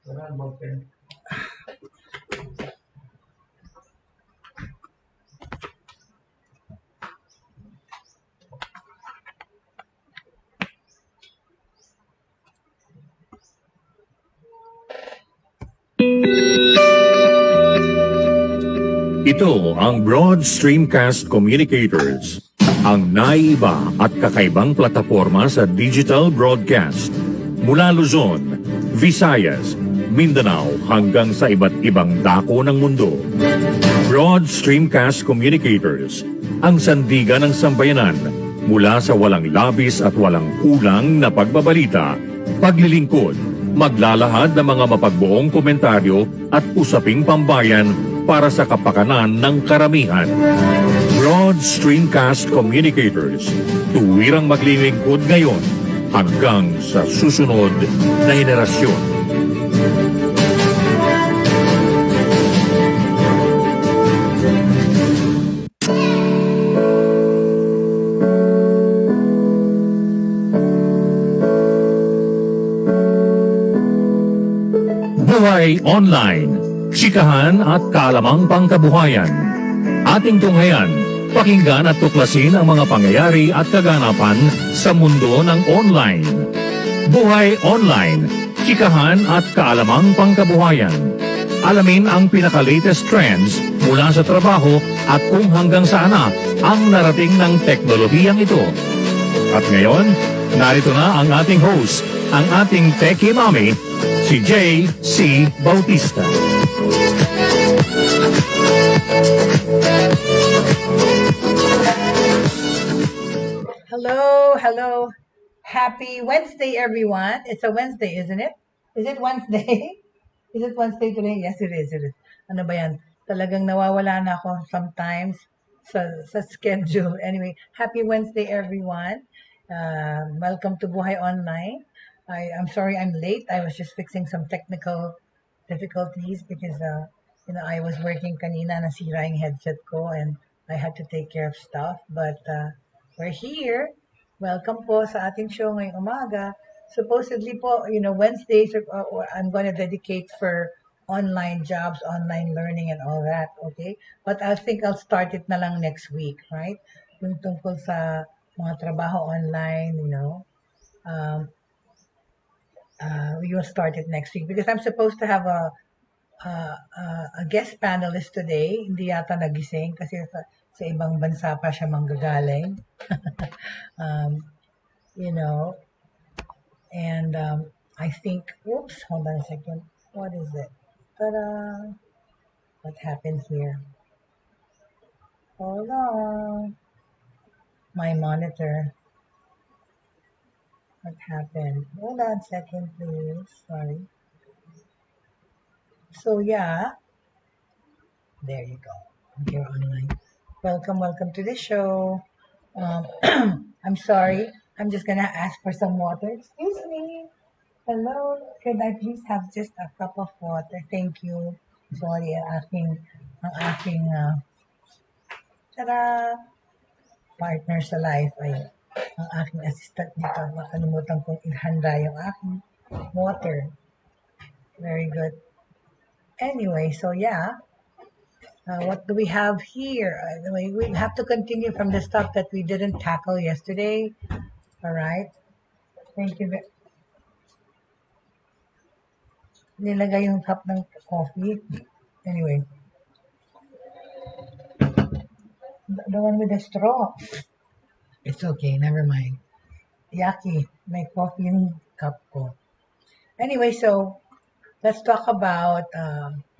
Ito ang Broad Stream Cast Communicators, ang naiiba at kakaibang plataforma sa digital broadcast. Mula Luzon, Visayas, Mindanao hanggang sa iba't ibang dako ng mundo. Broad Stream Cast Communicators, ang sandigan ng sambayanan mula sa walang labis at walang kulang na pagbabalita, paglilingkod, maglalahad ng mga mapagbuong komentaryo at usaping pambayan para sa kapakanan ng karamihan. Broad Stream Cast Communicators, tuwirang maglilingkod ngayon hanggang sa susunod na henerasyon. Buhay Online, Chikahan at kaalamang pangkabuhayan. Ating tunghayan, pakinggan at tuklasin ang mga pangyayari at kaganapan sa mundo ng online. Buhay Online, Chikahan at kaalamang pangkabuhayan. Alamin ang pinaka-latest trends mula sa trabaho at kung hanggang saan na ang narating ng teknolohiyang ito. At ngayon, narito na ang ating host, ang ating Techiemommy, si Jaye C. Bautista. Hello. Happy Wednesday, everyone. It's a Wednesday, isn't it? Is it Wednesday? Is it Wednesday today? Yes, it is. Ano ba yan? Talagang nawawala na ako sometimes sa schedule. Anyway, happy Wednesday, everyone. Welcome to Buhay Online. I'm sorry I'm late. I was just fixing some technical difficulties because I was working kanina, nasira yung headset ko and I had to take care of stuff. But we're here. Welcome po sa ating show ngayong umaga. Supposedly po, Wednesdays I'm going to dedicate for online jobs, online learning and all that, okay? But I think I'll start it na lang next week, right? Yung tungkol sa mga trabaho online, we will start it next week because I'm supposed to have a guest panelist today. Hindi yata nagising kasi sa ibang bansa pa siya manggagaling. And I think, oops, hold on a second. What is it? Ta-da! What happened here? Hold on. My monitor. What happened? Hold on a second, please. Sorry. So, yeah. There you go. Here online. Welcome to the show. I'm sorry. I'm just gonna ask for some water. Excuse me. Hello. Could I please have just a cup of water? Thank you. Sorry, ang aking partner sa life ay ang aking assistant dito. Nakalimutan kong ihanda yung aking water. Very good. Anyway, so yeah. What do we have here? We have to continue from the stuff that we didn't tackle yesterday. All right. Thank you. Nilagay yung cup ng coffee. Anyway. The one with the straw. It's okay. Never mind. Yucky. May coffee yung cup ko. Anyway, so let's talk about,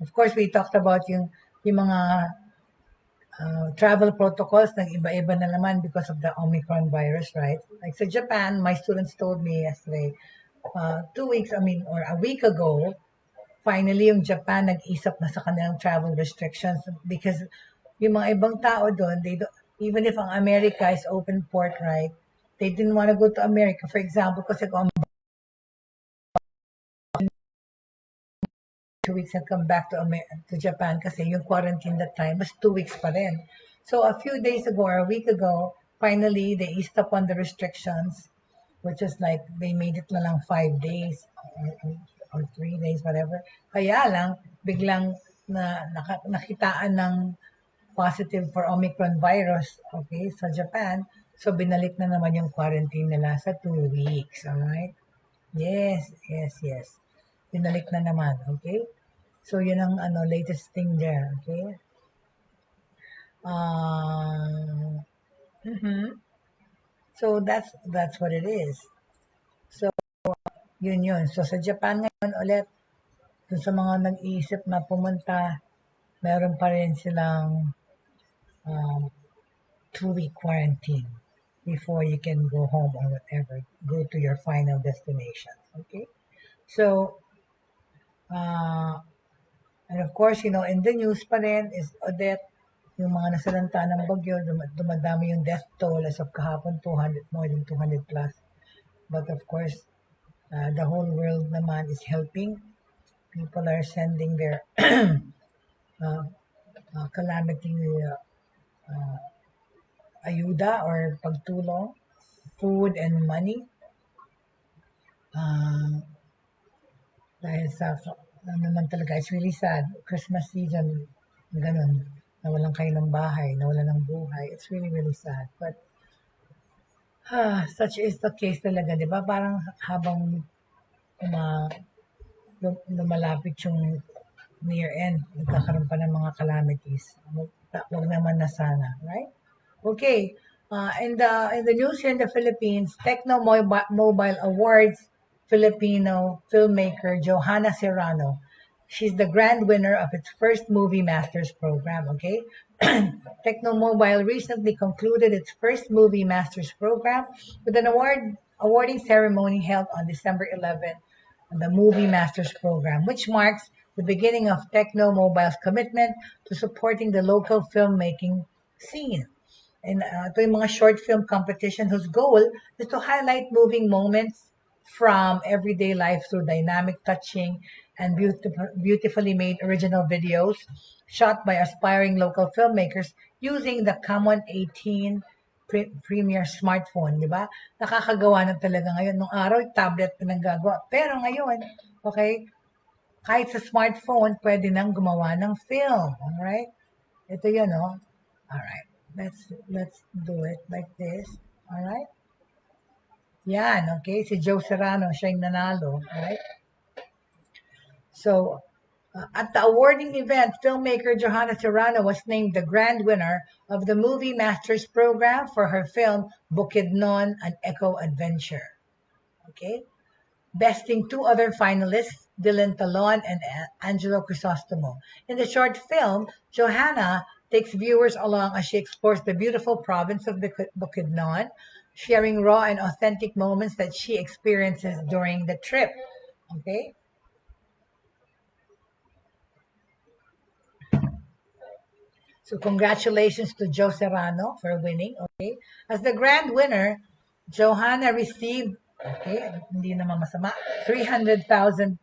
of course, we talked about yung mga travel protocols ng iba-iba na naman because of the Omicron virus, right? Like sa Japan, my students told me yesterday, 2 weeks, or a week ago, finally yung Japan nag-isap na sa kanilang travel restrictions because yung mga ibang tao doon, even if ang America is open port, right? They didn't want to go to America. For example, kasi kung 2 weeks and come back to Japan kasi yung quarantine that time was 2 weeks pa rin. So a few days ago or a week ago, finally they eased up on the restrictions, which is like they made it na lang 5 days or 3 days, whatever. Kaya lang, biglang nakitaan ng positive for Omicron virus, okay, sa Japan. So, binalik na naman yung quarantine nila sa 2 weeks, alright? Yes. Binalik na naman, okay? So, yun ang latest thing there, okay? So, that's what it is. So, yun. So, sa Japan ngayon ulit, dun sa mga nag-iisip na pumunta, meron pa rin silang 2-week quarantine before you can go home or whatever, go to your final destination, okay? So, and of course, in the news pa rin is Odette, yung mga nasalanta ng bagyo, dumadami yung death toll as of kahapon, more than 200 plus. But of course, the whole world naman is helping. People are sending their calamity ayuda or pagtulong, food and money. Dahil sa, naman talaga, it's really sad. Christmas season, ganun. Nawalan kayo ng bahay, nawalan ng buhay. It's really, really sad. But, such is the case talaga, di ba? Parang habang lumalapit yung near end, nagkakaroon pa ng mga calamities. Huwag naman na sana, right? Okay. In the news here in the Philippines, Mobile Awards Filipino filmmaker Johanna Serrano. She's the grand winner of its first Movie Masters program, okay? Mobile recently concluded its first Movie Masters program with an awarding ceremony held on December 11th on the Movie Masters program, which marks the beginning of Mobile's commitment to supporting the local filmmaking scene. And ito yung mga short film competition whose goal is to highlight moving moments from everyday life through dynamic, touching, and beautifully made original videos shot by aspiring local filmmakers using the common 18 premier smartphone, di ba? Nakakagawa na talaga ngayon. Nung araw, tablet pinanggagawa. Pero ngayon, okay, kahit sa smartphone, pwede nang gumawa ng film. Alright? Ito yun, oh. Alright. Let's do it like this. Alright? Yan, okay? Si Joe Serrano, siya yung nanalo. Right? So, at the awarding event, filmmaker Johanna Serrano was named the grand winner of the Movie Masters program for her film Bukidnon, an Eco Adventure. Okay? Besting 2 other finalists, Dylan Talon and Angelo Crisostomo. In the short film, Johanna takes viewers along as she explores the beautiful province of Bukidnon, sharing raw and authentic moments that she experiences during the trip. Okay? So congratulations to Joe Serrano for winning. Okay? As the grand winner, Johanna received, okay, hindi naman masama, 300,000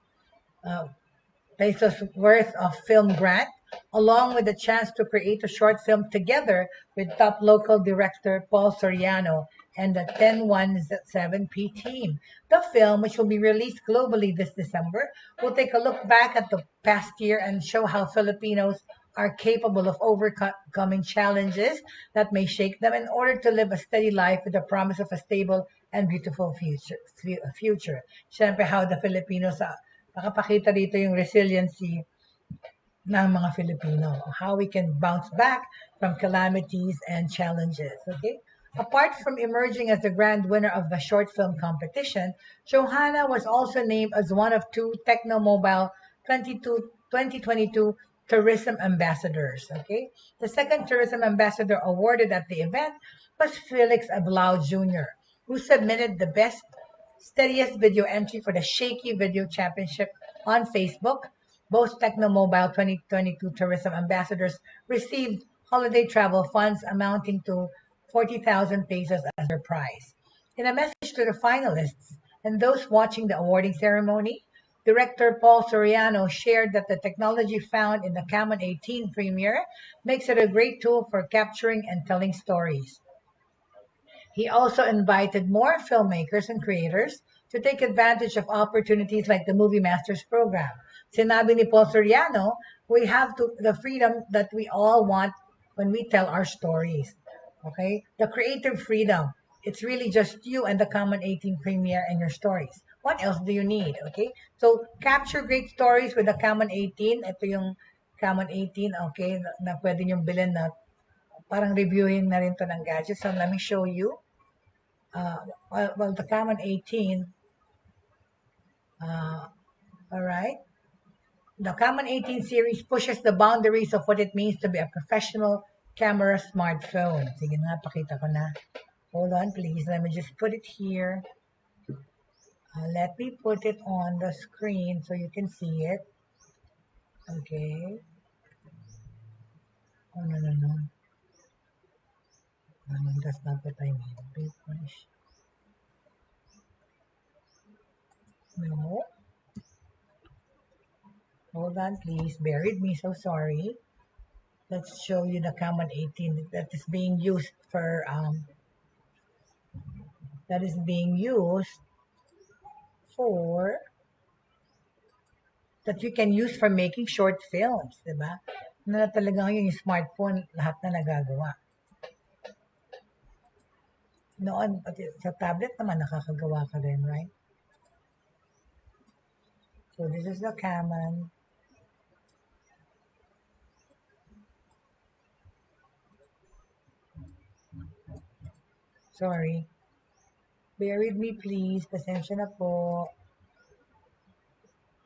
pesos worth of film grant, along with the chance to create a short film together with top local director Paul Soriano and the 1017P team. The film, which will be released globally this December, will take a look back at the past year and show how Filipinos are capable of overcoming challenges that may shake them in order to live a steady life with the promise of a stable and beautiful future. Siyempre, how the Filipinos, nakapakita dito yung resiliency ng mga Filipino, how we can bounce back from calamities and challenges, okay? Apart from emerging as the grand winner of the short film competition, Johanna was also named as one of 2 Mobile 2022 tourism ambassadors, okay? The second tourism ambassador awarded at the event was Felix Ablao Jr., who submitted the best steadiest video entry for the Shaky Video Championship on Facebook. Both Mobile 2022 tourism ambassadors received holiday travel funds amounting to 40,000 pesos as their prize. In a message to the finalists and those watching the awarding ceremony, Director Paul Soriano shared that the technology found in the Camon 18 Premier makes it a great tool for capturing and telling stories. He also invited more filmmakers and creators to take advantage of opportunities like the Movie Masters program. Sinabi ni Paul Soriano, we have the freedom that we all want when we tell our stories. Okay? The creative freedom. It's really just you and the Common 18 Premiere and your stories. What else do you need? Okay? So, capture great stories with the Common 18. Ito yung Common 18, okay, na pwede niyong bilhin na parang reviewing na rin to ng gadgets. So, let me show you. Well, the Common 18, all right. The Common 18 series pushes the boundaries of what it means to be a professional camera smartphone. Sige nga, pakita ko na. Hold on, please. Let me just put it here. Let me put it on the screen so you can see it. Okay. Oh, no. That's not what I mean. Big push. No. Hold on, please. Bear with me. So sorry. Let's show you the Common 18 that is being used for that you can use for making short films, diba? Na talaga ngayon yung smartphone, lahat na nagagawa. Noon, pati sa tablet naman nakakagawa ka rin, right? So this is the Common. Sorry. Bear with me, please. Pasensya na po.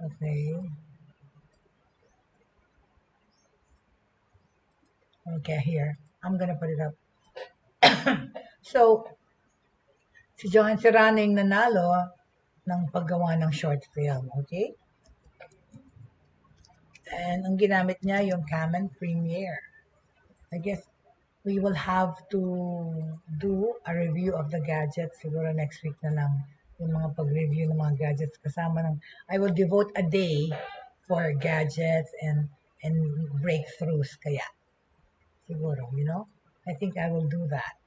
Okay. Okay, here. I'm gonna put it up. So, si Johan Serrano yung nanalo ng paggawa ng short film, okay? And ang ginamit niya yung Common Premiere. I guess we will have to do a review of the gadgets siguro next week na lang. Yung mga pag-review ng mga gadgets kasama ng I will devote a day for gadgets and breakthroughs kaya. Siguro, you know? I think I will do that.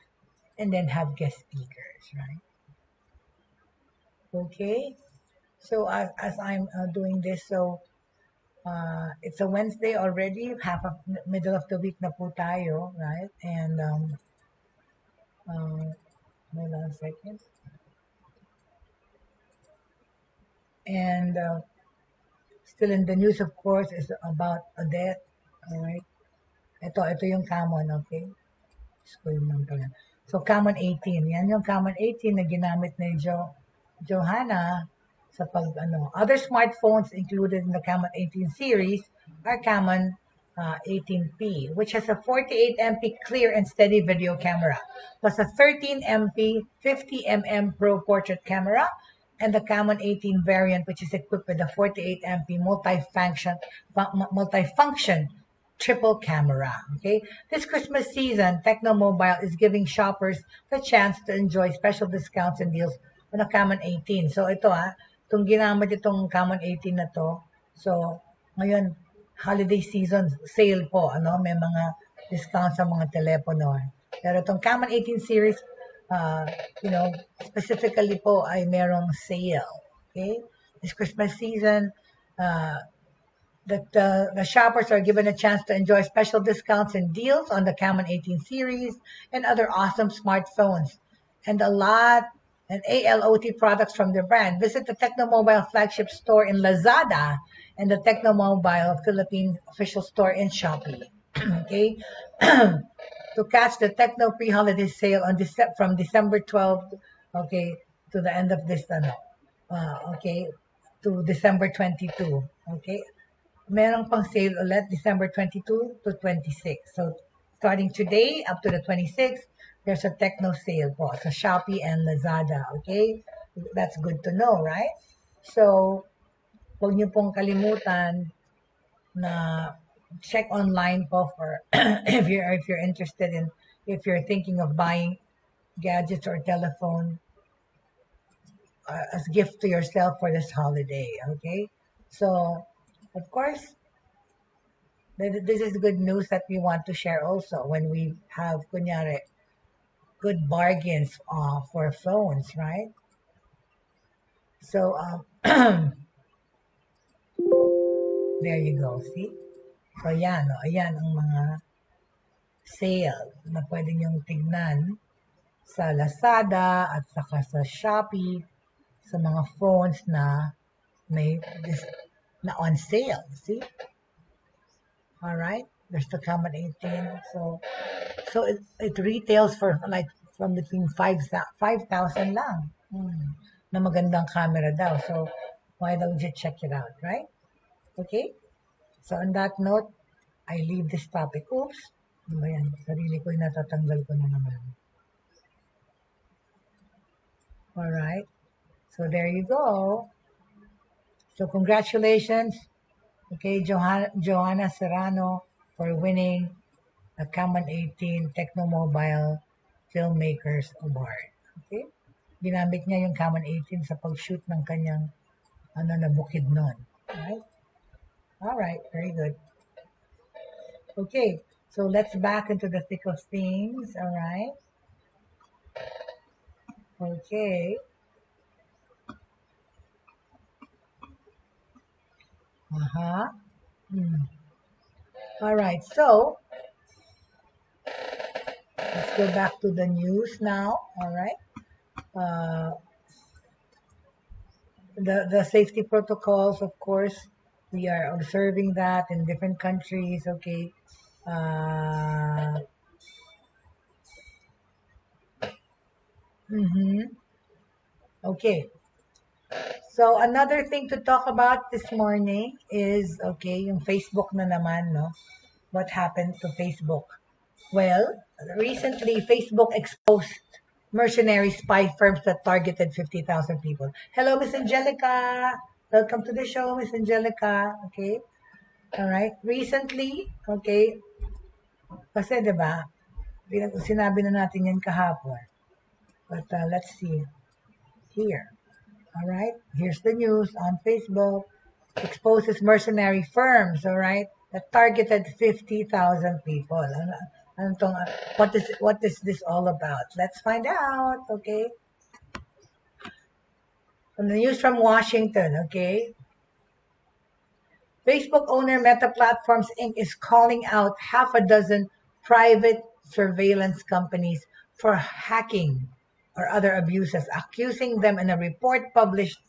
And then have guest speakers, right? Okay? So as I'm doing this, so it's a Wednesday already, middle of the week na po tayo, right? And hold on a second. And still in the news, of course, is about a death, all right? Ito yung common, okay? So, Common 18. Yan yung Common 18 na ginamit ni Johanna sa Other smartphones included in the Common 18 series are Common 18P, which has a 48 MP clear and steady video camera, plus a 13 MP 50 mm Pro portrait camera, and the Common 18 variant, which is equipped with a 48 MP multifunction triple camera. Okay, this Christmas season, Technomobile is giving shoppers the chance to enjoy special discounts and deals on a Common 18. So ito itong ginamit itong Common 18 na to. So ngayon, holiday season sale po, may mga discounts sa mga telepono. Pero itong Common 18 series, specifically po ay merong sale. Okay, this Christmas season, that the shoppers are given a chance to enjoy special discounts and deals on the Common 18 series and other awesome smartphones, and ALOT products from their brand. Visit the Technomobile flagship store in Lazada and the Technomobile Philippine official store in Shopee. Okay, to catch the Techno pre-holiday sale from December 12th, okay, to the end of this, to December 22, okay. Merong pang sale ulit, December 22 to 26. So, starting today up to the 26th, there's a techno sale po sa Shopee and Lazada, okay? That's good to know, right? So, huwag niyo pong kalimutan na check online po for if you're interested in, if you're thinking of buying gadgets or telephone as gift to yourself for this holiday, okay? So, of course, this is good news that we want to share also when we have, kunyari, good bargains for phones, right? So, there you go. See? So, ayan. O, ayan ang mga sale na pwede niyong tignan sa Lazada at saka sa Shopee sa mga phones na may na on sale. See? Alright? There's the Common 18. So it retails for like from between 5,000 lang. Na magandang camera daw. So, why don't you check it out, right? Okay? So, on that note, I leave this topic. Oops. Ano ba yan? Sarili ko yung natatanggal ko na naman. Alright. So, there you go. So, congratulations, okay, Joanna Serrano, for winning the Common 18 Technomobile Filmmakers Award. Okay? Ginamit niya yung Common 18 sa pag-shoot ng kanyang na bukid nun. Alright? Alright, very good. Okay, so let's back into the thick of things. Alright? Okay. Alright, so let's go back to the news now. Alright? The safety protocols, of course, we are observing that in different countries. Okay. Okay. So another thing to talk about this morning is, okay, yung Facebook na naman, no? What happened to Facebook? Well, recently Facebook exposed mercenary spy firms that targeted 50,000 people. Hello, Miss Angelica. Welcome to the show, Miss Angelica. Okay. All right. Recently, okay, kasi 'di ba? Sinabi na natin yan kahapon. But let's see here. All right. Here's the news on Facebook. Exposes mercenary firms, all right, that targeted 50,000 people. What is this all about? Let's find out, okay? From the news from Washington, okay? Facebook owner Meta Platforms Inc. is calling out half a dozen private surveillance companies for hacking or other abuses, accusing them in a report published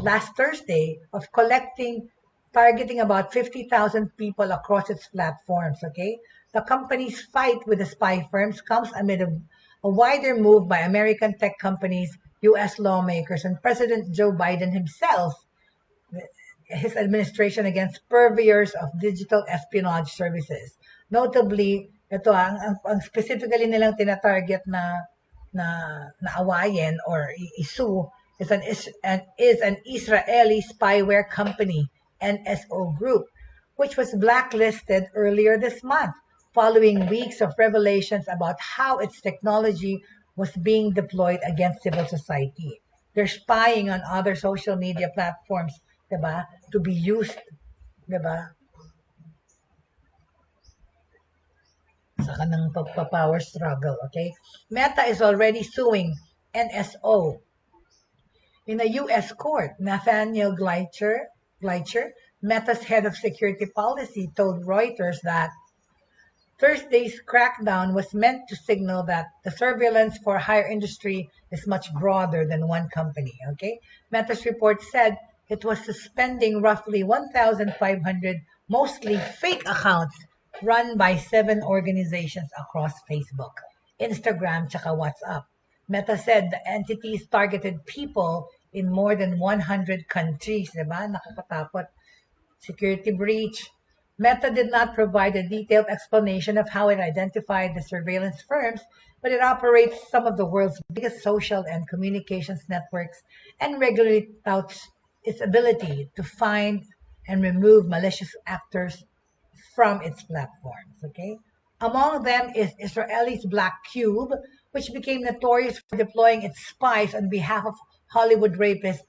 last Thursday of targeting about 50,000 people across its platforms, okay? The company's fight with the spy firms comes amid a wider move by American tech companies, U.S. lawmakers, and President Joe Biden himself, his administration, against purveyors of digital espionage services. Notably, ito ang specifically nilang tinatarget na awayin or isue is an Israeli spyware company, NSO Group, which was blacklisted earlier this month following weeks of revelations about how its technology was being deployed against civil society. They're spying on other social media platforms, diba, to be used, diba, sa kanang pagpa-power struggle, okay? Meta is already suing NSO in a U.S. court. Nathaniel Gleicher, Meta's head of security policy, told Reuters that Thursday's crackdown was meant to signal that the surveillance for hire industry is much broader than one company, okay? Meta's report said it was suspending roughly 1,500 mostly fake accounts run by 7 organizations across Facebook, Instagram, tsaka WhatsApp. Meta said the entities targeted people in more than 100 countries, diba? Nakakatakot. Security breach. Meta did not provide a detailed explanation of how it identified the surveillance firms, but it operates some of the world's biggest social and communications networks and regularly touts its ability to find and remove malicious actors from its platforms. Okay, among them is Israeli's Black Cube, which became notorious for deploying its spies on behalf of Hollywood rapist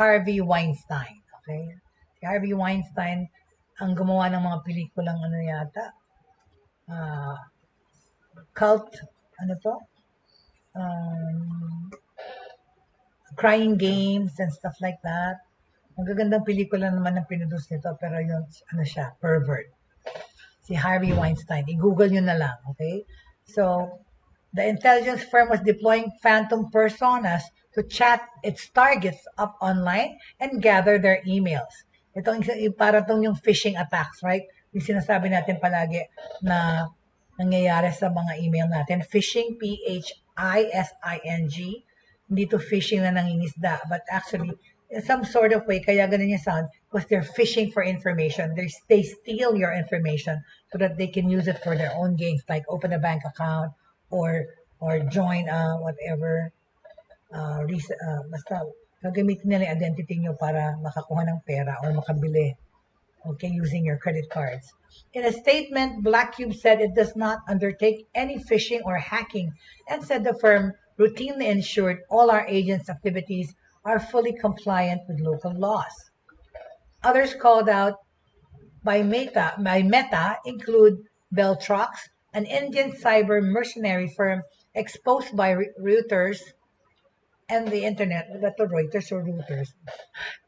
Harvey Weinstein. Okay, si Harvey Weinstein ang gumawa ng mga pelikulang yata, cult, crying games and stuff like that. Ang gagandang pelikula naman ng pinudos nito, pero yun, ano siya, pervert. Si Harvey Weinstein. I-google nyo na lang, okay? So, the intelligence firm was deploying phantom personas to chat its targets up online and gather their emails. Itong para tong yung phishing attacks, right? Yung sinasabi natin palagi na nangyayari sa mga email natin. Phishing, P-H-I-S-I-N-G. Hindi to phishing na nangingisda, but actually, in some sort of way, kaya ganun yung sound, because they're fishing for information. They steal your information so that they can use it for their own gains, like open a bank account or join whatever basta gagamitin nila yung identity nyo para makakuha ng pera or makabili, okay, using your credit cards. In a statement, Black Cube said it does not undertake any phishing or hacking and said the firm routinely ensured all our agents' activities are fully compliant with local laws. Others called out by Meta include Beltrox, an Indian cyber mercenary firm exposed by Reuters and the internet, Reuters or Reuters,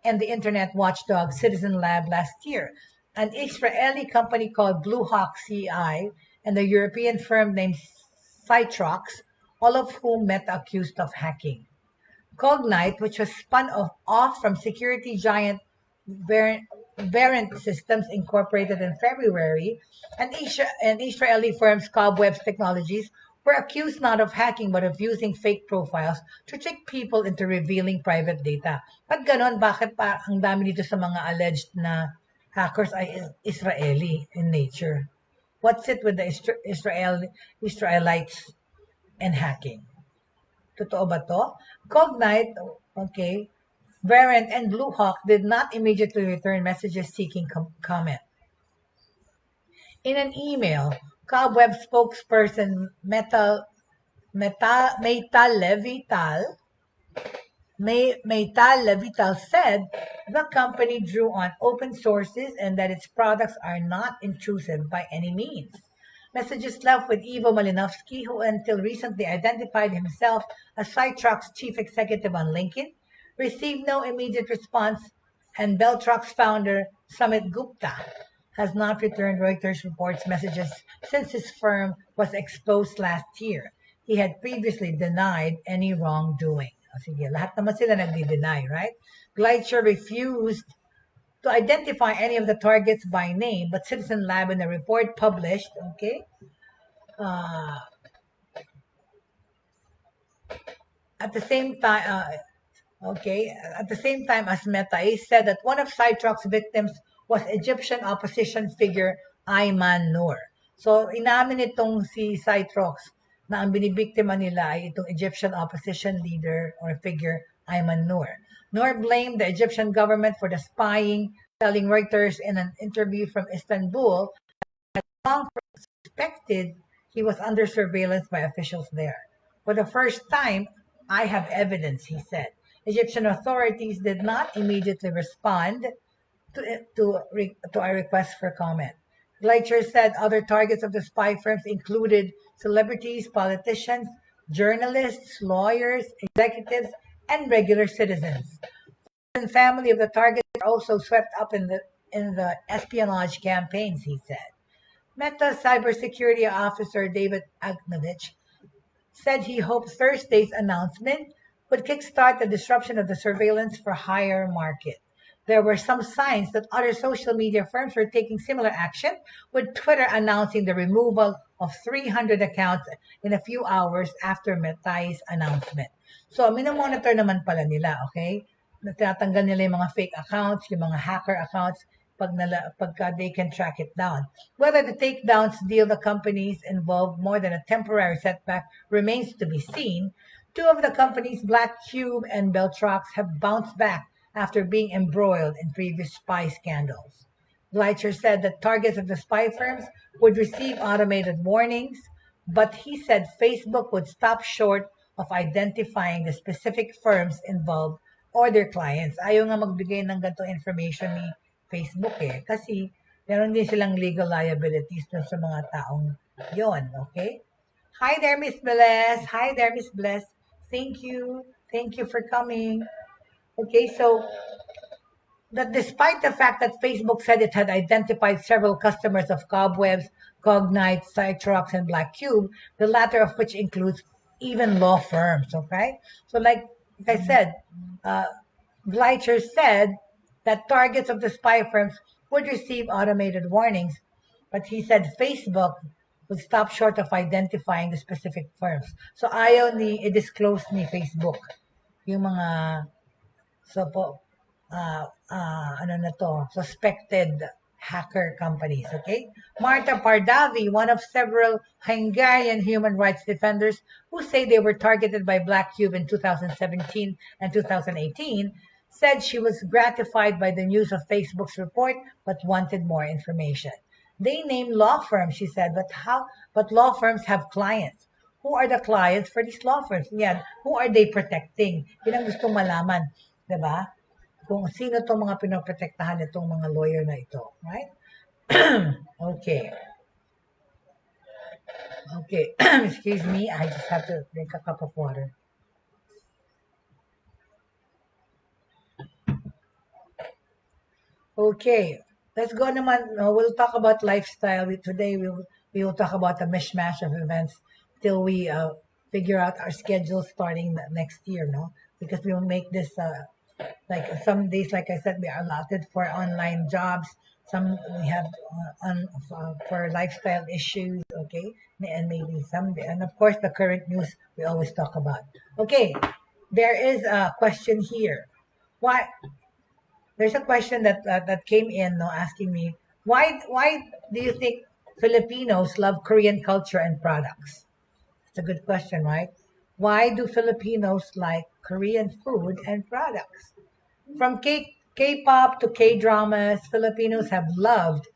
and the internet watchdog Citizen Lab last year, an Israeli company called Blue Hawk CI, and the European firm named Citrox, all of whom Meta accused of hacking. Cognite, which was spun off from security giant Verint Systems Incorporated in February, and Israeli firms Cobwebs Technologies were accused not of hacking but of using fake profiles to trick people into revealing private data. Pag ganon, bakit pa ang dami dito sa mga alleged na hackers ay Israeli in nature? What's it with the Israelites and hacking? Totoo ba to? Cognite, okay, Verint and Blue Hawk did not immediately return messages seeking comment. In an email, Cobweb spokesperson Meital Levital said the company drew on open sources and that its products are not intrusive by any means. Messages left with Ivo Malinovsky, who until recently identified himself as Citrox chief executive on LinkedIn, received no immediate response, and Beltrox founder Sumit Gupta has not returned Reuters reports messages since his firm was exposed last year. He had previously denied any wrongdoing. Sige, lahat naman sila nagdi-deny, right? Gleitcher refused to identify any of the targets by name, but Citizen Lab in a report published, okay, at the same time, as Meta said that one of Citrox's victims was Egyptian opposition figure Ayman Noor. So, inamin itong si Citrox na ang binibiktima nila ay itong Egyptian opposition leader or figure Ayman Noor. Noor blamed the Egyptian government for the spying, telling Reuters in an interview from Istanbul that long suspected he was under surveillance by officials there. For the first time, I have evidence, he said. Egyptian authorities did not immediately respond to a request for comment. Gleitcher said other targets of the spy firms included celebrities, politicians, journalists, lawyers, executives, and regular citizens. The family of the targets are also swept up in the espionage campaigns, he said. Meta cybersecurity officer David Agnovich said he hoped Thursday's announcement would kickstart the disruption of the surveillance for hire market. There were some signs that other social media firms were taking similar action, with Twitter announcing the removal of 300 accounts in a few hours after Meta's announcement. So, minomonitor naman pala nila, okay? Tinatanggal nila yung mga fake accounts, yung mga hacker accounts, pagka they can track it down. Whether the takedowns deal the companies involved more than a temporary setback remains to be seen. Two of the companies, Black Cube and Beltrox, have bounced back after being embroiled in previous spy scandals. Gleitcher said that targets of the spy firms would receive automated warnings, but he said Facebook would stop short of identifying the specific firms involved or their clients. Ayaw nga magbigay ng ganitong information ni Facebook kasi meron din silang legal liabilities dun sa mga taong yon, okay? Hi there, Miss Bless. Thank you Thank you for coming. Okay, so that despite the fact that Facebook said it had identified several customers of Cobwebs, Cognite, Cytrox, and Black Cube, the latter of which includes even law firms. Okay, so like I said, uh, Gleicher said that targets of the spy firms would receive automated warnings, but he said Facebook would stop short of identifying the specific firms. So ayaw ni i-disclose ni Facebook yung mga so po ano na to, suspected hacker companies, okay? Marta Pardavi, one of several Hungarian human rights defenders who say they were targeted by Black Cube in 2017 and 2018, said she was gratified by the news of Facebook's report but wanted more information. They named law firms, she said, but law firms have clients. Who are the clients for these law firms? Yan, who are they protecting? Yun ang gustong malaman, 'di ba? Kung sino tong mga pinoprotektahan itong mga lawyer na ito, right? Okay. Okay. Excuse me, I just have to drink a cup of water. Okay. Let's go naman. We'll talk about lifestyle. Today we will talk about a mishmash of events till we figure out our schedule starting next year, no? Because we will make this like some days, like I said, we are allotted for online jobs. Some we have for lifestyle issues, okay, and maybe someday, and of course the current news we always talk about. Okay, there is a question here. Why? There's a question that came in, no, asking me why do you think Filipinos love Korean culture and products? It's a good question, right? Why do Filipinos like Korean food and products? From K-pop to K-dramas, Filipinos have loved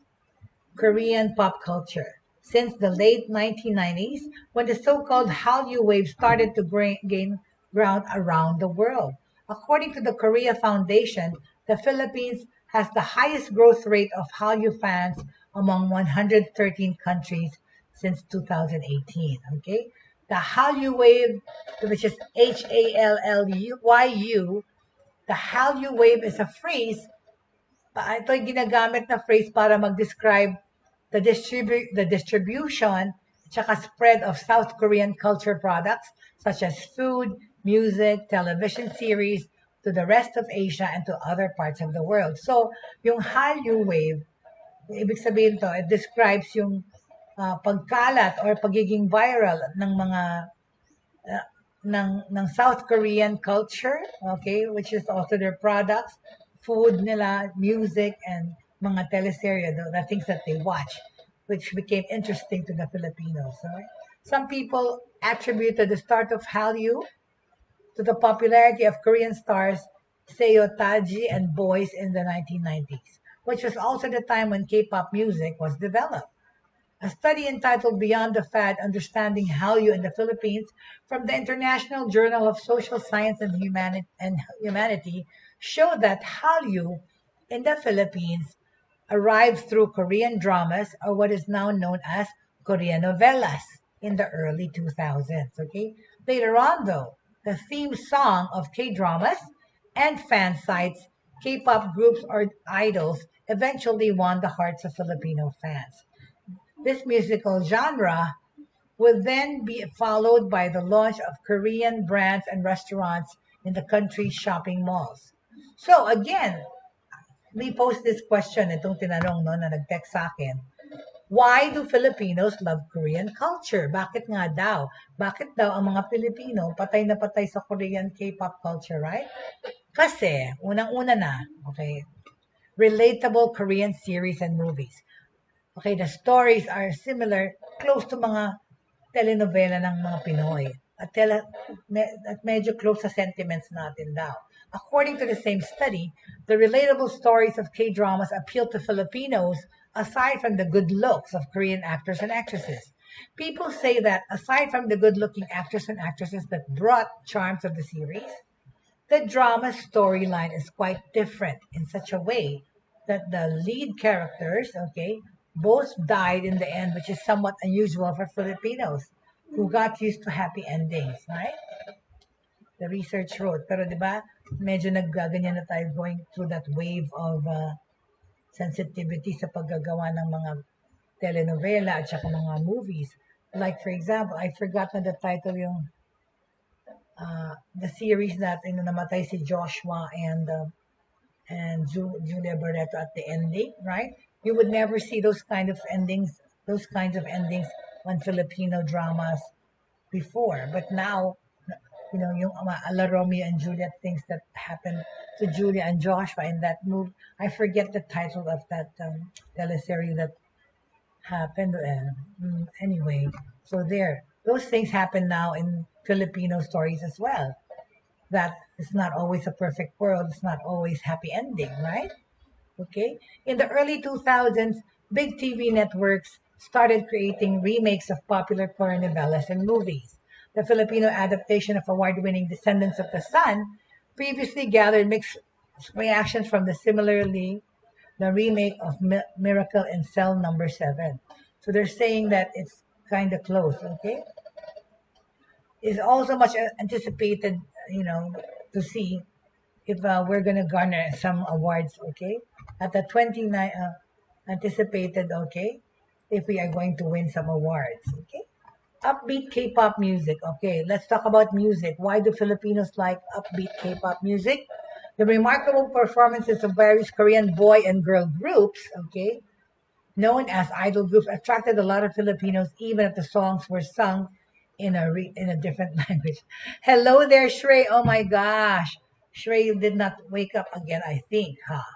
Korean pop culture since the late 1990s when the so-called Hallyu wave started to gain ground around the world. According to the Korea Foundation, the Philippines has the highest growth rate of Hallyu fans among 113 countries since 2018. Okay? The Hallyu wave, which is Hallyu, the Hallyu wave is a phrase, ito yung ginagamit na phrase para mag-describe the distribution at spread of South Korean culture products such as food, music, television series to the rest of Asia and to other parts of the world. So, yung Hallyu wave, ibig sabihin to, it describes yung pagkalat or pagiging viral ng mga ng South Korean culture, okay, which is also their products, food nila, music, and mga teleserye, the things that they watch, which became interesting to the Filipinos. Right? Some people attributed the start of Hallyu to the popularity of Korean stars Seo Taji and boys in the 1990s, which was also the time when K-pop music was developed. A study entitled Beyond the Fad, Understanding Hallyu in the Philippines from the International Journal of Social Science and Humanity showed that Hallyu in the Philippines arrived through Korean dramas or what is now known as Korean novelas in the early 2000s. Okay? Later on, though, the theme song of K-dramas and fan sites, K-pop groups or idols eventually won the hearts of Filipino fans. This musical genre would then be followed by the launch of Korean brands and restaurants in the country's shopping malls. So again, we post this question, itong tinanong no, na nag-text sa akin. Why do Filipinos love Korean culture? Bakit nga daw? Bakit daw ang mga Pilipino patay na patay sa Korean K-pop culture, right? Kasi, unang-una na, okay, relatable Korean series and movies. Okay, the stories are similar, close to mga telenovela ng mga Pinoy. At medyo close sa sentiments natin daw. According to the same study, the relatable stories of K-dramas appeal to Filipinos aside from the good looks of Korean actors and actresses. People say that aside from the good-looking actors and actresses that brought charms of the series, the drama storyline is quite different in such a way that the lead characters, okay, both died in the end, which is somewhat unusual for Filipinos who got used to happy endings, right? the research wrote. Pero di ba, medyo naggaganyan na tayo going through that wave of sensitivity sa paggagawa ng mga telenovela at saka mga movies. Like for example, I forgot na the title yung the series that namatay si Joshua and Julia Barreto at the ending, right? You would never see those kinds of endings on Filipino dramas before. But now, yung ala Romeo and Juliet things that happened to Julia and Joshua in that movie. I forget the title of that teleseries that happened. Anyway, so those things happen now in Filipino stories as well. That it's not always a perfect world. It's not always happy ending, right? Okay. In the early 2000s, big TV networks started creating remakes of popular foreign novellas and movies. The Filipino adaptation of award-winning Descendants of the Sun previously gathered mixed reactions from the remake of Miracle in Cell Number 7. So they're saying that it's kind of close, okay? It's also much anticipated, to see if we're going to garner some awards, okay? At the 29, anticipated, okay? If we are going to win some awards, okay? Upbeat K-pop music. Okay, let's talk about music. Why do Filipinos like upbeat K-pop music? The remarkable performances of various Korean boy and girl groups, okay, known as idol groups, attracted a lot of Filipinos, even if the songs were sung in a different language. Hello there, Shrey. Oh my gosh, Shrey did not wake up again. I think, huh?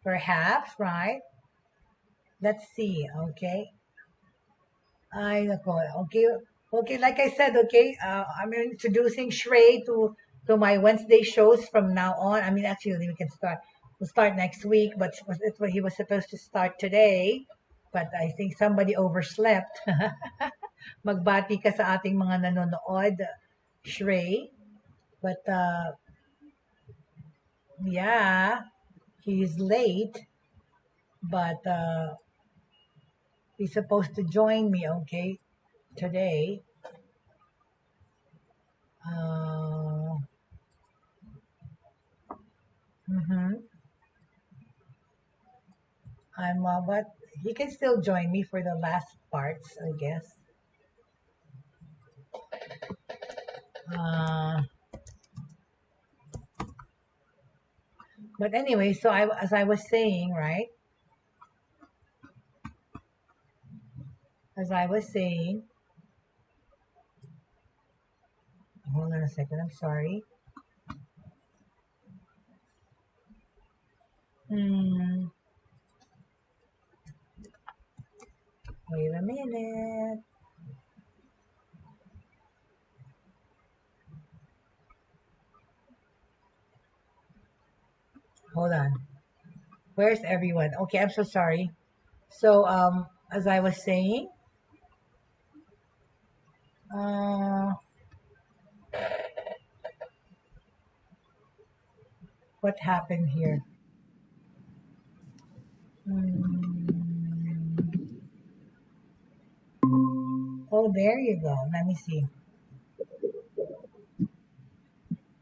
Perhaps, right? Let's see. Okay. Ay, nako. Okay. Okay, like I said, okay, I'm introducing Shrey to my Wednesday shows from now on. I mean, actually, we'll start next week, but he was supposed to start today. But I think somebody overslept. Magbati ka sa ating mga nanonood, Shrey. But, yeah, he's late. But, he's supposed to join me, okay, today. But he can still join me for the last parts, I guess. But anyway, so as I was saying, right? As I was saying, hold on a second, I'm sorry. Wait a minute. Hold on. Where's everyone? Okay, I'm so sorry. So, as I was saying, what happened here? Oh, there you go. Let me see.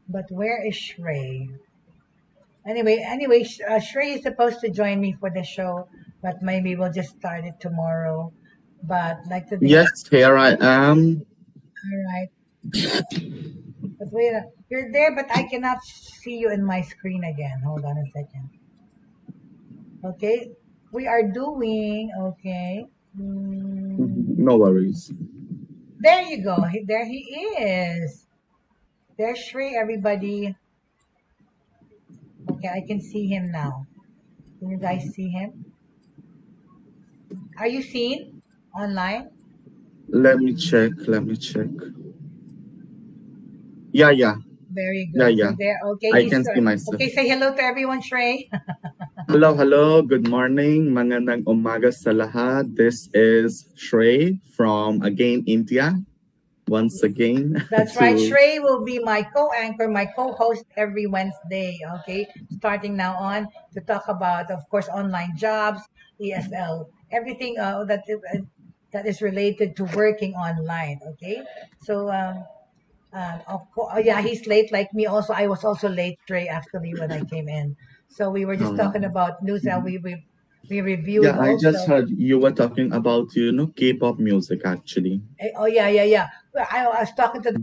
But where is Shrey? Anyway, Shrey is supposed to join me for the show, but maybe we'll just start it tomorrow. But like today. Yes, here I am. All right. But wait, you're there, but I cannot see you in my screen again. Hold on a second. Okay, we are doing okay. No worries. There you go. There he is. There's Shrey, everybody. Okay, I can see him now. Can you guys see him? Are you seen online? Let me check. Yeah. Very good. Yeah. So there, okay. I can see myself. Okay, say hello to everyone, Shrey. Hello. Good morning. Magandang umaga sa lahat. This is Shrey from again India. Once again. That's right. Shrey will be my co-anchor, my co-host every Wednesday. Okay, starting now on to talk about, of course, online jobs, ESL, everything that that is related to working online. Okay, so yeah, he's late like me. Also, I was also late, Trey, actually, when I came in. So we were just talking about news, and we reviewed Yeah, I just also. heard you were talking about, K-pop music actually. Oh yeah, yeah, yeah. Well, I was talking to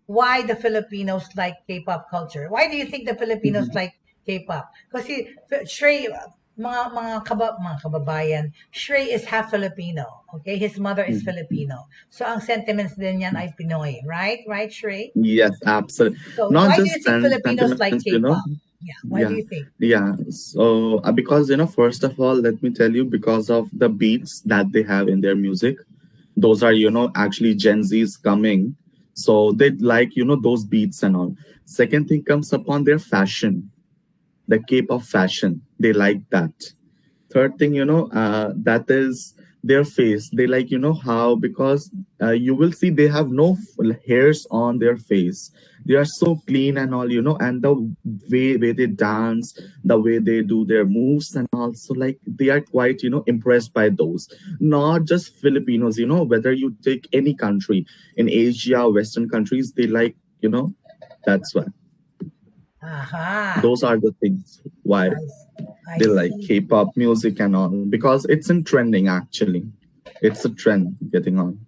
why the Filipinos like K-pop culture. Why do you think the Filipinos Mhm. like K-pop? Because Shrey, mga kababayan, Shrey is half Filipino. Okay, his mother is Mhm. Filipino. So ang sentiments din yan ay Pinoy, right? Right, Shrey? Yes, absolutely. So Not why do you just think Filipinos like sentiments. K-pop? Yeah, why do Yeah, you think? yeah. So because first of all, let me tell you, because of the beats that they have in their music, those are actually Gen Z's coming, so they like those beats and all. Second thing comes upon their fashion, the K-pop fashion. They like that. Third thing, that is their face. They like, how, because you will see they have no hairs on their face. They are so clean and all, and the way they dance, the way they do their moves and also like they are quite, impressed by those. Not just Filipinos, whether you take any country in Asia, Western countries, they like, that's why. Aha, Those are the things why I they like see. K-pop music and all, because it's in trending actually. It's a trend getting on.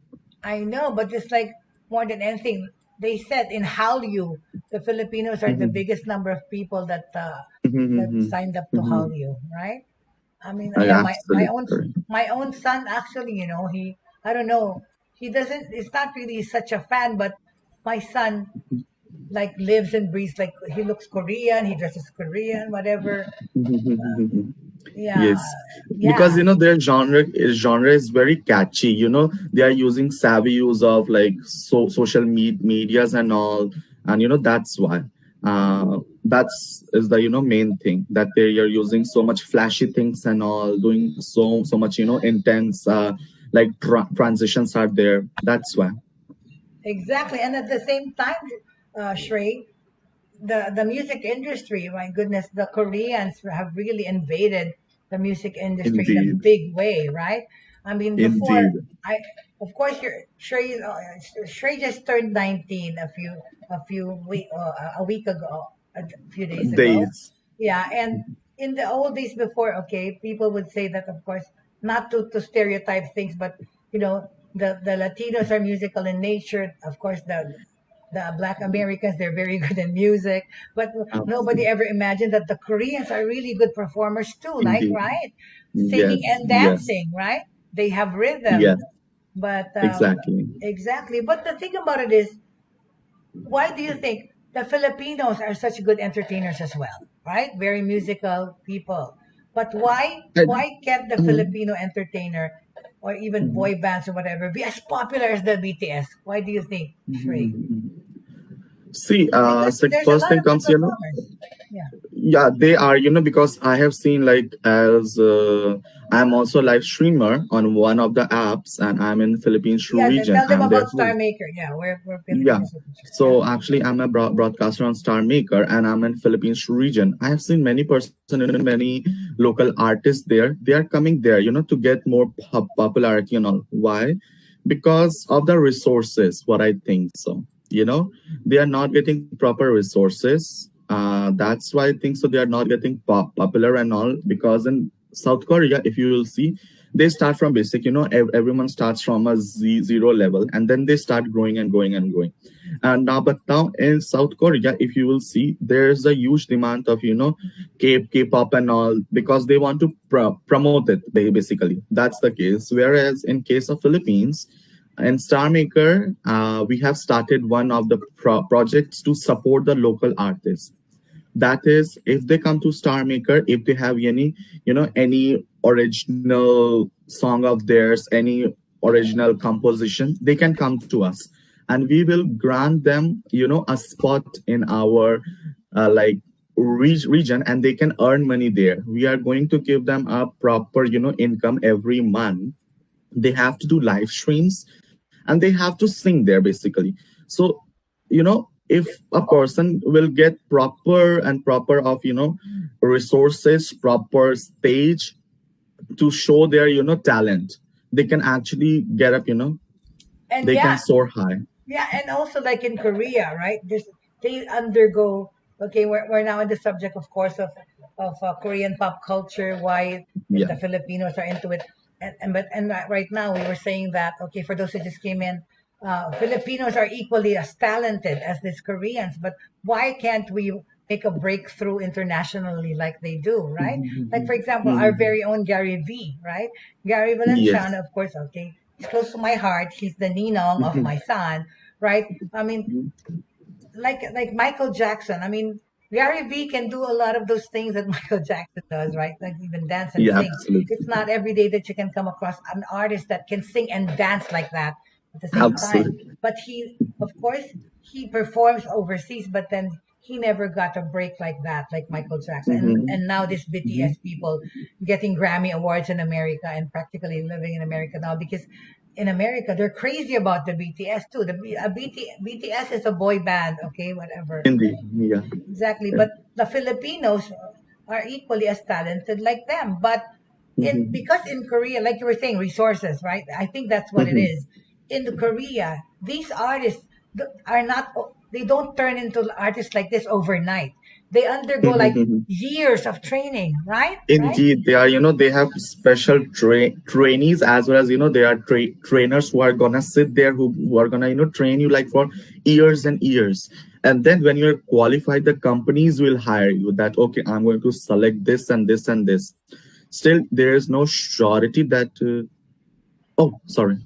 I know, but just like more than anything, they said in Hallyu, the Filipinos are the Mhm. biggest number of people that Mhm. signed up to Mhm. Hallyu, right? I mean, yeah, Absolutely correct. my own son actually, he I don't know, he doesn't. It's not really such a fan, but my son like lives and breathes like he looks Korean, he dresses Korean, whatever. Yeah, Yes, because yeah, their genre is very catchy. They are using savvy use of like social medias and all, and that's why. That's is the main thing, that they are using so much flashy things and all, doing so much intense like transitions are there. That's why. exactly. And at the same time, Shrey, the music industry, my goodness, the Koreans have really invaded the music industry in a Indeed, big way, right? I mean, before indeed. I, of course, Shrey just turned 19 a week ago, a few days ago. Days. Yeah, and in the old days before, okay, people would say that, of course, not to stereotype things, but the Latinos are musical in nature. Of course, the Black Americans, they're very good in music, but nobody Absolutely. ever imagined that the Koreans are really good performers too, like, Indeed. right? Singing Yes, and yes, dancing, right? They have rhythm, yes, but exactly. exactly. But the thing about it is, why do you think the Filipinos are such good entertainers as well, right? Very musical people. But I, why can't the Mhm, Filipino entertainer or even mhm, boy bands or whatever be as popular as the BTS? Why do you think, mhm, Shrey? mhm. See, Because so there's a first lot thing of good comes, performers. Yeah. yeah, they are, because I have seen like as I'm also live streamer on one of the apps, and I'm in Philippines Yeah, region. tell them I'm their about Star host. Maker. Yeah, we're Yeah. Filipino citizens. Yeah. So actually, I'm a broadcaster on Star Maker, and I'm in Philippines region. I have seen many person and many local artists there. They are coming there, to get more popularity and all. Why? Because of the resources. What I think so. They are not getting proper resources. That's why I think so. They are not getting popular and all, because in South Korea, if you will see, they start from basic. Everyone starts from a zero level, and then they start growing and growing and growing. And now in South Korea, if you will see, there's a huge demand of K-pop and all, because they want to promote it. Basically, that's the case. Whereas in case of Philippines, in Star Maker, we have started one of the projects to support the local artists. That is, if they come to Star Maker, if they have any original song of theirs, any original composition, they can come to us, and we will grant them a spot in our like region, and they can earn money there. We are going to give them a proper income every month. They have to do live streams, and they have to sing there basically. So if a person will get proper of resources, proper stage to show their talent, they can actually get up, And they yeah, can soar high. yeah, and also like in Korea, right? They undergo. Okay, we're now in the subject, of course, of Korean pop culture. Why Yeah. the Filipinos are into it, and right now we were saying that, okay, for those who just came in, Filipinos are equally as talented as these Koreans. But why can't we make a breakthrough internationally like they do, right? Like for example, our very own Gary V, right? Gary Yes. Valenciano, of course, okay, he's close to my heart. He's the ninong of my son, right? I mean, like Michael Jackson. I mean, Gary V can do a lot of those things that Michael Jackson does, right? Like even dance and Yeah, sing. absolutely. It's not every day that you can come across an artist that can sing and dance like that at the same time. Absolutely. But he, of course, he performs overseas, but then he never got a break like that, like Michael Jackson. And now these BTS people getting Grammy awards in America and practically living in America now because in America, they're crazy about the BTS too. BTS is a boy band, okay, whatever. Indeed. Yeah. Exactly. But the Filipinos are equally as talented like them. But because in Korea, like you were saying, resources, right? I think that's what it is. In Korea, these artists are not, they don't turn into artists like this overnight. They undergo like years of training, right? Right? Indeed, they are, they have special trainees as well as, they are trainers who are gonna sit there, who are gonna, train you like for years and years. And then when you're qualified, the companies will hire you that, okay, I'm going to select this and this and this. Still, there is no surety that, oh, sorry.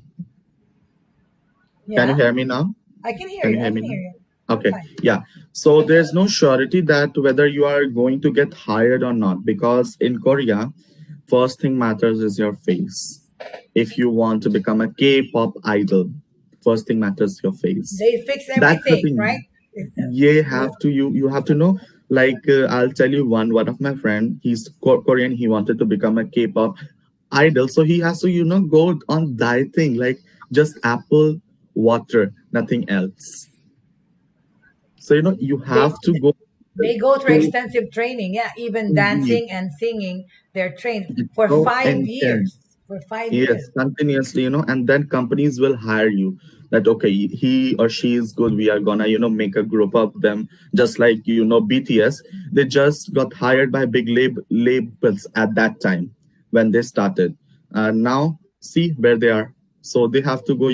Can you Yeah. hear me now? I can hear Can you. you I hear can me hear now? you. Okay, Fine. yeah. So there's no surety that whether you are going to get hired or not, because in Korea, first thing matters is your face. If you want to become a K-pop idol, first thing matters your face. They fix That's the everything, right? thing. You have to know. Like I'll tell you one of my friend. He's Korean. He wanted to become a K-pop idol, so he has to go on dieting, like just apple water, nothing else. So you They have to go they go through to extensive training. Yeah, even indeed. dancing and singing, they're trained It's for so 5 years. intense. For five Yes, years. continuously, and then companies will hire you that okay, he or she is good. We are gonna, make a group of them, just like BTS. They just got hired by big labels at that time when they started. Now see where they are. So they have to go,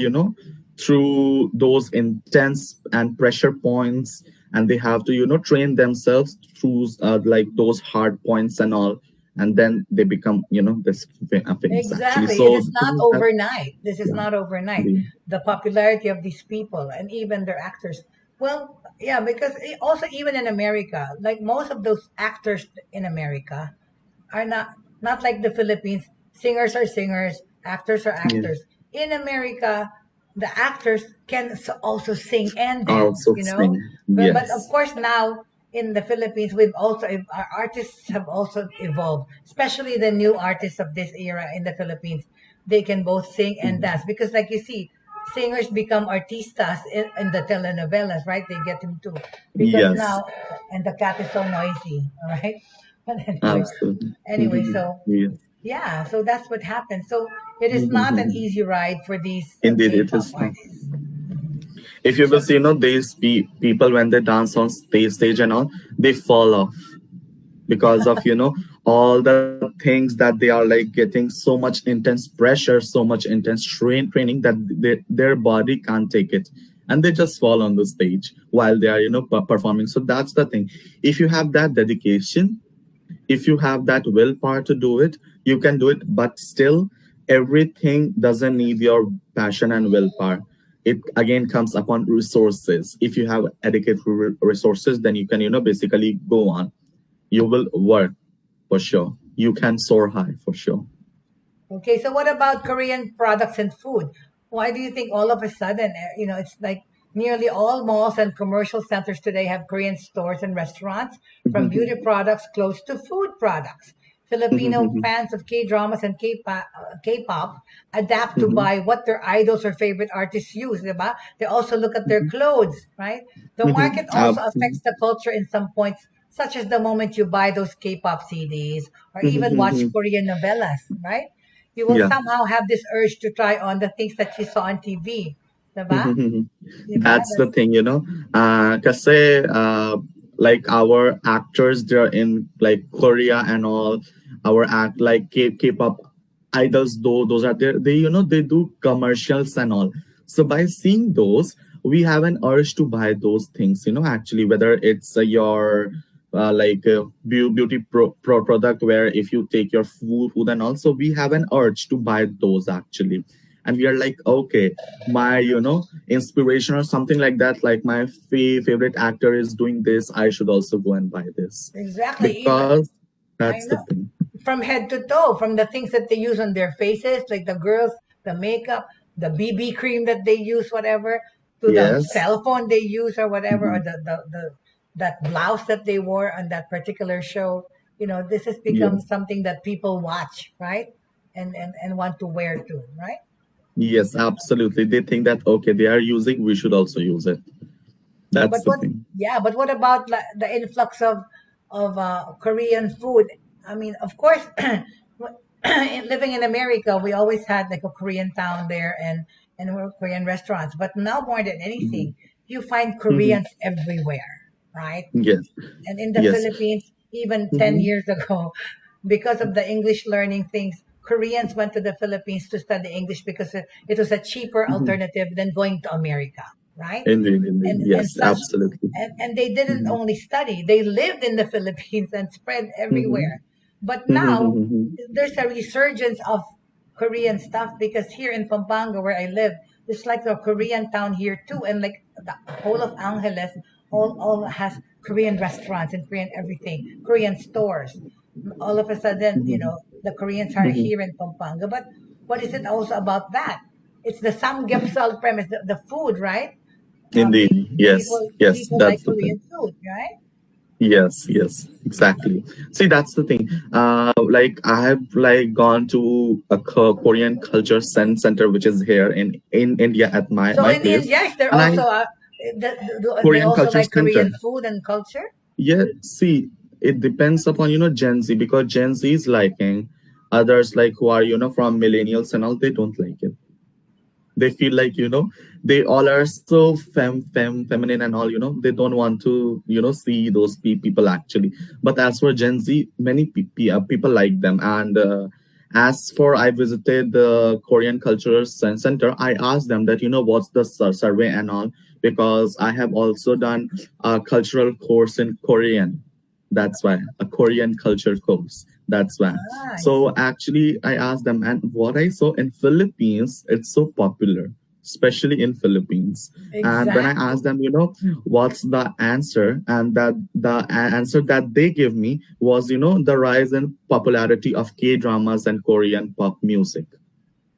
through those intense and pressure points, and they have to, train themselves through like those hard points and all, and then they become this famous actually. Exactly. It So is not overnight. This is yeah, not overnight. the- The popularity of these people and even their actors. Well, yeah, because also even in America, like most of those actors in America are not like the Philippines. Singers are singers, actors are yeah, actors. In America, the actors can also sing and dance, also sing. But of Yes. course now in the Philippines, our artists have also evolved, especially the new artists of this era in the Philippines. They can both sing and dance because, like you see, singers become artistas in the telenovelas, right? They get them too because Yes, now, and the cat is so noisy, all right? But absolutely. anyway, so Yes. yeah, so that's what happens. So it is not an easy ride for these Indeed, it K-pop is not. artists. If you So will see, these people when they dance on stage and all, they fall off because of all the things that they are like getting so much intense pressure, so much intense training that their body can't take it, and they just fall on the stage while they are performing. So that's the thing. If you have that dedication, if you have that willpower to do it, you can do it. But still, everything doesn't need your passion and willpower. It again comes upon resources. If you have adequate resources, then you can basically go on. You will work for sure. You can soar high for sure. okay, so what about Korean products and food? Why do you think all of a sudden, it's like nearly all malls and commercial centers today have Korean stores and restaurants, from beauty products close to food products. Filipino fans of K-dramas and K-pop adapt to buy what their idols or favorite artists use, diba? They also look at their clothes, right? The market also affects the culture in some points, such as the moment you buy those K-pop CDs or even watch Korean novellas, right? you will Yeah. somehow have this urge to try on the things that you saw on TV. Diba? Diba? That's the thing, kasi like our actors, they're in like Korea and all. Our act like K-pop idols, though those are there. They do commercials and all. So by seeing those, we have an urge to buy those things. Actually, whether it's your beauty product, where if you take your food and also we have an urge to buy those actually, and we are like, okay, my inspiration or something like that, like my favorite actor is doing this, I should also go and buy this, Exactly. Even because I that's the know. thing. From head to toe, from the things that they use on their faces, like the girls, the makeup, the BB cream that they use, whatever, to the Yes. cell phone they use or whatever, or Mhm. the that blouse that they wore on that particular show. This has become Yes. something that people watch, right? And want to wear too, right? Yes, absolutely. They think that okay, they are using, we should also use it. That's But the what, thing. yeah, but what about the influx of Korean food? I mean, of course, living in America, we always had like a Korean town there and Korean restaurants. But now more than Mhm. anything, you find Mhm. Koreans everywhere, right? Yes. And in the Yes. Philippines, even 10 Mhm. years ago, because of the English learning things, Koreans went to the Philippines to study English because it was a cheaper Mhm. alternative than going to America, right? Indeed, indeed. And Yes, such, absolutely. and they didn't Mhm. only study, they lived in the Philippines and spread Mhm. everywhere. But now Mhm. there's a resurgence of Korean stuff because here in Pampanga where I live, it's like a Korean town here too, and like the whole of Angeles all has Korean restaurants and Korean everything, Korean stores. All of a sudden, Mhm. the Koreans are Mhm. here in Pampanga. But what is it also about that? It's the samgyeopsal premise, the food, right? Indeed. Yes. Yes, People like that's the thing. Korean food, right? Yes, yes, exactly. See, that's the thing. Like I have like gone to a Korean culture center, which is here in India at So my in place, India, is there and I also they Korean also culture like center. Korean food and culture? Yeah, see, it depends upon Gen Z, because Gen Z is liking, others like who are from millennials and all, they don't like it. They feel like they all are so feminine and all, they don't want to see those people actually. But as for Gen Z, many people like them. And as for, I visited the Korean cultural center, I asked them that what's the survey and all, because I have also done a cultural course in Korean. That's why, a Korean culture course. That's why. Ah, I So see. actually, I asked them, and what I saw in Philippines, it's so popular, especially in Philippines. And when I asked Exactly. them, what's the answer, and that the answer that they give me was, the rise in popularity of K dramas and Korean pop music.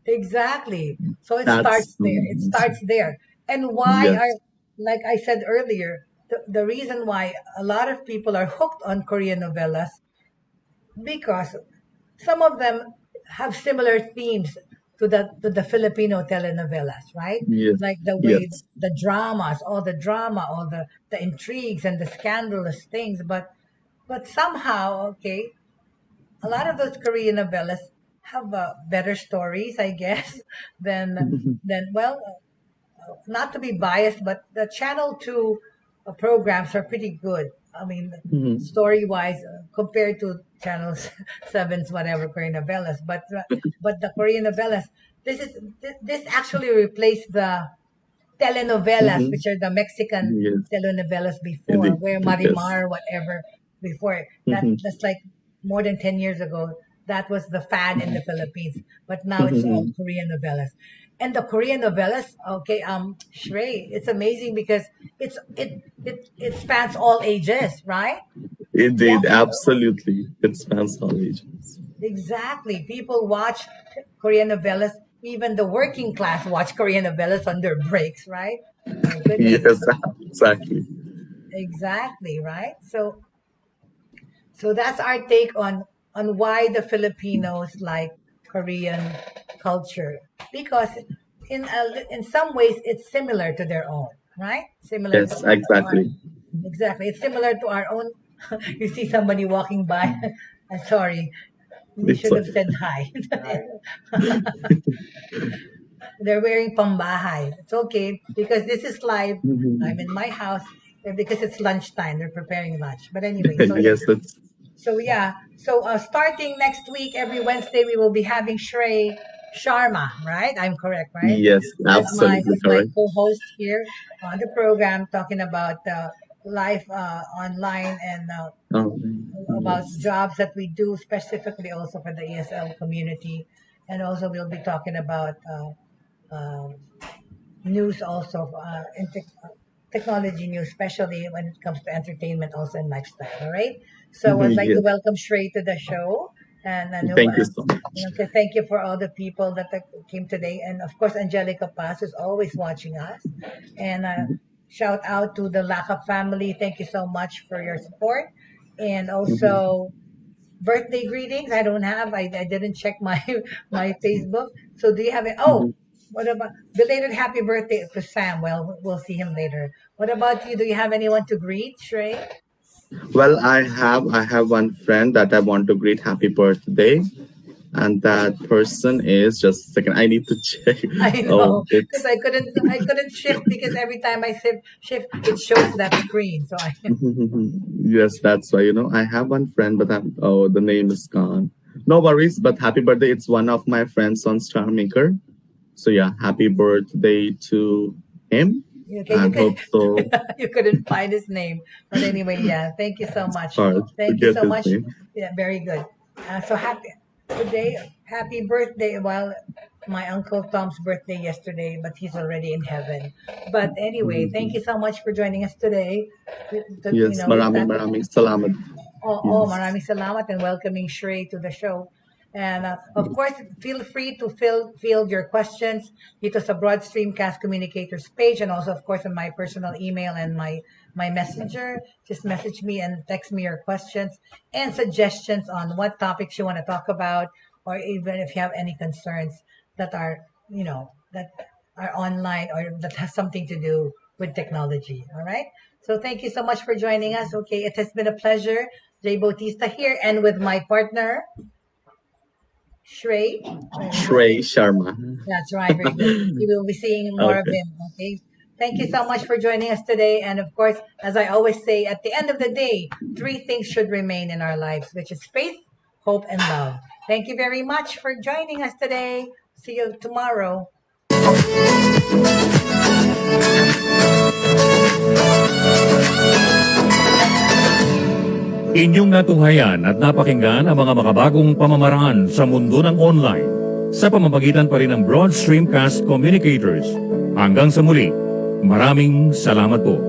Exactly. So it That's starts there. It starts there. And why yes. are, like I said earlier, the reason why a lot of people are hooked on Korean novellas because some of them have similar themes to the Filipino telenovelas, right? Yes. Like the way Yes. the dramas, all the drama, all the intrigues and the scandalous things, but somehow, okay, a lot of those Korean novellas have better stories, I guess, than well, not to be biased, but the Channel 2 programs are pretty good. I mean, Mhm. story wise, compared to Channel 7's whatever Korean novellas, but the Korean novellas, this actually replaced the telenovelas, Mhm. which are the Mexican Yes. telenovelas before, Indeed. where Yes. Marimar, whatever, before Mhm. that's like more than 10 years ago. That was the fad in the Mhm. Philippines, but now it's all Mhm. Korean novellas. And the Korean novellas, okay, Shrey, it's amazing because it spans all ages, right? Indeed. Young, Absolutely. It spans all ages. exactly. People watch Korean novellas. Even the working class watch Korean novellas on their breaks, right? My goodness. Yes. Exactly. Exactly, right? So that's our take on why the Filipinos like Korean culture because in some ways it's similar to their own, right? Similar to Yes. Exactly. exactly. It's similar to our own. You see somebody walking by. I'm sorry. We It's should have said hi. They're wearing pambahay. It's okay because this is live. I'm in my house because it's lunchtime. They're preparing lunch. But anyway, yes, that's so yeah. So starting next week, every Wednesday, we will be having Sharma, right? I'm correct, right? yes, My absolutely who's my correct. co-host here on the program, talking about life online and about Yes. jobs that we do specifically also for the ESL community, and also we'll be talking about um, news also technology news, especially when it comes to entertainment also and lifestyle. All right. So I'd like to Yes. welcome Shrey to the show, and I know. Thank you so much. Okay, thank you for all the people that came today, and of course Angelica Paz is always watching us, and shout out to the Laka family. Thank you so much for your support, and Mhm. also birthday greetings. I didn't check my my Facebook. So do you have it? Oh, Mhm. what about belated happy birthday to Sam? Well, we'll see him later. What about you? Do you have anyone to greet, Shrey? Well, I have one friend that I want to greet happy birthday, and that person is just a second. I need to check. I Oh, know because it's I couldn't shift because every time I shift it shows that screen. So I yes, that's why I have one friend, but the name is gone. No worries, but happy birthday! It's one of my friends on Star Maker. So yeah, happy birthday to him, okay you and can hope so. you couldn't find his name, but anyway, yeah. Thank you so much. Hard to Thank you get so his much. name. Yeah, very good. So happy today. Happy birthday. Well, my uncle Tom's birthday yesterday, but he's already in heaven. But anyway, thank you Mhm. so much for joining us today. Yes, With maraming that, maraming salamat. Yes. maraming salamat and welcoming Shrey to the show. And of course, feel free to field your questions dito sa Broad Stream Cast Communicators page, and also, of course, on my personal email and my messenger. Just message me and text me your questions and suggestions on what topics you want to talk about, or even if you have any concerns that are, that are online or that has something to do with technology. All right. So thank you so much for joining us. Okay, it has been a pleasure. Jay Bautista here, and with my partner, Shrey. Shrey Sharma. That's right, very good. You will be seeing more of Okay. him. Okay. Thank you so much for joining us today. And of course, as I always say, at the end of the day, three things should remain in our lives, which is faith, hope, and love. Thank you very much for joining us today. See you tomorrow. Inyong natunghayan at napakinggan ang mga makabagong pamamaraan sa mundo ng online sa pamamagitan pa rin ng Broad Stream Cast Communicators. Hanggang sa muli, maraming salamat po.